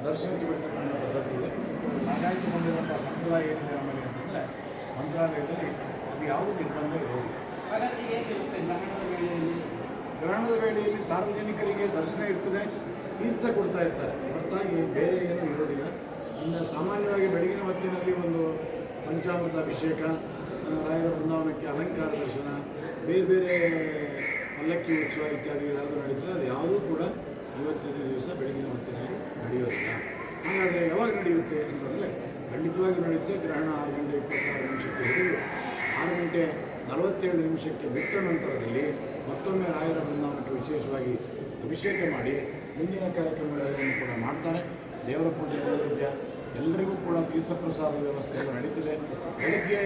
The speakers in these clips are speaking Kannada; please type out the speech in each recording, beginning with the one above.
ದರ್ಶನಕ್ಕೆ ಬಿಡ್ತಕ್ಕಂಥ ಪದ್ಧತಿ ಇದೆ. ನಾಗಾಯಿತುಕೊಂಡಿರುವಂಥ ಸಂಪ್ರದಾಯ ಏನಿದೆ ನಮ್ಮಲ್ಲಿ ಅಂತಂದರೆ ಮಂತ್ರಾಲಯದಲ್ಲಿ ಅದು ಯಾವುದೇ ನಿರ್ಬಂಧ ಇರೋದಿಲ್ಲ. ಗ್ರಹಣದ ವೇಳೆಯಲ್ಲಿ ಸಾರ್ವಜನಿಕರಿಗೆ ದರ್ಶನ ಇರ್ತದೆ, ತೀರ್ಥ ಕೊಡ್ತಾ ಇರ್ತಾರೆ, ಹೊರತಾಗಿ ಬೇರೆ ಏನೂ ಇರೋದಿಲ್ಲ. ಇನ್ನು ಸಾಮಾನ್ಯವಾಗಿ ಬೆಳಗಿನ ಹೊತ್ತಿನಲ್ಲಿ ಒಂದು ಪಂಚಾಮೃತ ಅಭಿಷೇಕ, ರಾಯರ ಬೃಂದಾವನಕ್ಕೆ ಅಲಂಕಾರ ದರ್ಶನ, ಬೇರೆ ಬೇರೆ ಪಲ್ಲಕ್ಕಿ ಉತ್ಸವ ಇತ್ಯಾದಿಗಳಾದರೂ ನಡೀತದೆ. ಅದು ಯಾವುದೂ ಕೂಡ ಇವತ್ತಿನ ದಿವಸ ಬೆಳಗಿನ ಹೊತ್ತಿನಲ್ಲಿ ನಡೆಯೋದಿಲ್ಲ. ಹಾಗಾದರೆ ಯಾವಾಗ ನಡೆಯುತ್ತೆ ಅಂತಂದರೆ ಖಂಡಿತವಾಗಿ ನಡೆಯುತ್ತೆ. ಗ್ರಹಣ 6:26 ಹಿಡಿದು 6:47 ಬಿಟ್ಟ ನಂತರದಲ್ಲಿ ಮತ್ತೊಮ್ಮೆ ರಾಯರ ಬೃಂದಾವನಕ್ಕೆ ವಿಶೇಷವಾಗಿ ಅಭಿಷೇಕ ಮಾಡಿ ಮುಂದಿನ ಕಾರ್ಯಕ್ರಮಗಳನ್ನು ಕೂಡ ಮಾಡ್ತಾರೆ. ದೇವರ ಪೂಜೆ ನೈವೇದ್ಯ ಎಲ್ಲರಿಗೂ ಕೂಡ ತೀರ್ಥಪ್ರಸಾದ ವ್ಯವಸ್ಥೆಗಳು ನಡೀತಿದೆ. ಬೆಳಗ್ಗೆ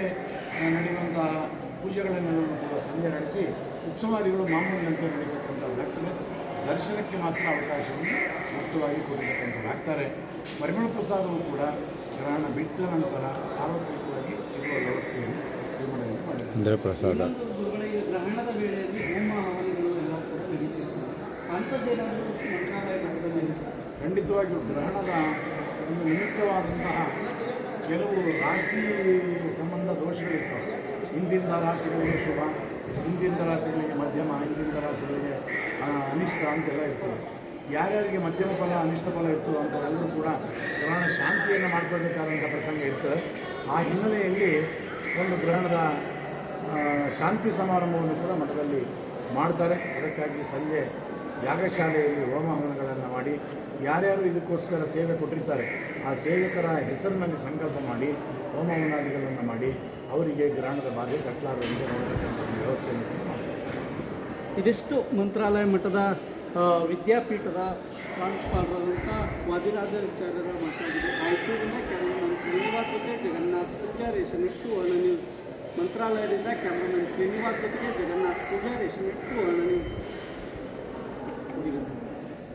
ನಡೆಯುವಂತಹ ಪೂಜೆಗಳನ್ನೆಲ್ಲೂ ಕೂಡ ಸಂಜೆ ನಡೆಸಿ ಉತ್ಸವಾದಿಗಳು ಮಾಮೂಲಿನಂತೆ ನಡೀತಕ್ಕಂಥದ್ದಾಗ್ತದೆ. ದರ್ಶನಕ್ಕೆ ಮಾತ್ರ ಅವಕಾಶವನ್ನು ಮುಕ್ತವಾಗಿ ಕೊಡತಕ್ಕಂಥದ್ದಾಗ್ತಾರೆ. ಪರಿಮಳ ಪ್ರಸಾದವು ಕೂಡ ಗ್ರಹಣ ಬಿಟ್ಟ ನಂತರ ಸಾರ್ವತ್ರಿಕವಾಗಿ ಸಿಗುವ ವ್ಯವಸ್ಥೆಯನ್ನು ಶ್ರೀಮಠದಿಂದ ಮಾಡಿದ್ದಾರೆ. ಅಂದರೆ ಪ್ರಸಾದ ಗ್ರಹಣದ ವೇಳೆಯಲ್ಲಿ ಹೋಮ ಹವನಗಳು ಎಲ್ಲ ಕೂಡ ನಡೀತಿತ್ತು. ಅಂಥದ್ದೇನಾದರೂ ಮಂತ್ರಾಲಯ ಮಠದಲ್ಲಿ ಖಂಡಿತವಾಗಿಯೂ ಗ್ರಹಣದ ಒಂದು ನಿಮಿತ್ತವಾದಂತಹ ಕೆಲವು ರಾಶಿ ಸಂಬಂಧ ದೋಷಗಳಿರ್ತವೆ. ಇಂತಿಂಥ ರಾಶಿಗಳಿಗೆ ಶುಭ, ಇಂತಿಂಥ ರಾಶಿಗಳಿಗೆ ಮಧ್ಯಮ, ಇಂತಿಂಥ ರಾಶಿಗಳಿಗೆ ಅನಿಷ್ಟ ಅಂತೆಲ್ಲ ಇರ್ತದೆ. ಯಾರ್ಯಾರಿಗೆ ಮಧ್ಯಮ ಫಲ ಅನಿಷ್ಟ ಫಲ ಇರ್ತದೆ ಅಂಥವರೆಲ್ಲರೂ ಕೂಡ ಗ್ರಹಣ ಶಾಂತಿಯನ್ನು ಮಾಡ್ಕೊಳ್ಬೇಕಾದಂಥ ಪ್ರಸಂಗ ಇರ್ತದೆ. ಆ ಹಿನ್ನೆಲೆಯಲ್ಲಿ ಒಂದು ಗ್ರಹಣದ ಶಾಂತಿ ಸಮಾರಂಭವನ್ನು ಕೂಡ ಮಠದಲ್ಲಿ ಮಾಡ್ತಾರೆ. ಅದಕ್ಕಾಗಿ ಸಂಜೆ ಯಾಗಶಾಲೆಯಲ್ಲಿ ಹೋಮ ಹವನಗಳನ್ನು ಮಾಡಿ ಯಾರ್ಯಾರು ಇದಕ್ಕೋಸ್ಕರ ಸೇವೆ ಕೊಟ್ಟಿರ್ತಾರೆ ಆ ಸೇವಕರ ಹೆಸರಿನಲ್ಲಿ ಸಂಕಲ್ಪ ಮಾಡಿ ಹೋಮ ಹವನಾದಿಗಳನ್ನು ಮಾಡಿ ಅವರಿಗೆ ಗ್ರಹಣದ ಬಾಧೆ ಕಟ್ಟಲಾರದಂತೆ ನೋಡತಕ್ಕಂಥ ಒಂದು ವ್ಯವಸ್ಥೆಯನ್ನು ಕೂಡ ಮಾಡ್ತಾರೆ. ಇದಿಷ್ಟು ಮಂತ್ರಾಲಯ ಮಠದ ವಿದ್ಯಾಪೀಠದ ಪ್ರಾಂಶುಪಾಲರಾದಂಥ ವಾದಿರಾಜಾಚಾರ್ಯರ ಮಾತಾಡಿದೆ. ರಾಯಚೂರಿನ ಕ್ಯಾಮರಾಮನ್ ಶ್ರೀನಿವಾಸ್ ಜೊತೆ ಜಗನ್ನಾಥ್ ಪೂಜಾರಿ, SMS ಸುವರ್ಣ ನ್ಯೂಸ್. ಮಂತ್ರಾಲಯದಿಂದ ಕ್ಯಾಮರಾಮನ್ ಶ್ರೀನಿವಾಸ್ ಜೊತೆಗೆ ಜಗನ್ನಾಥ್ ಪೂಜಾರಿ, SMS ಸುವರ್ಣ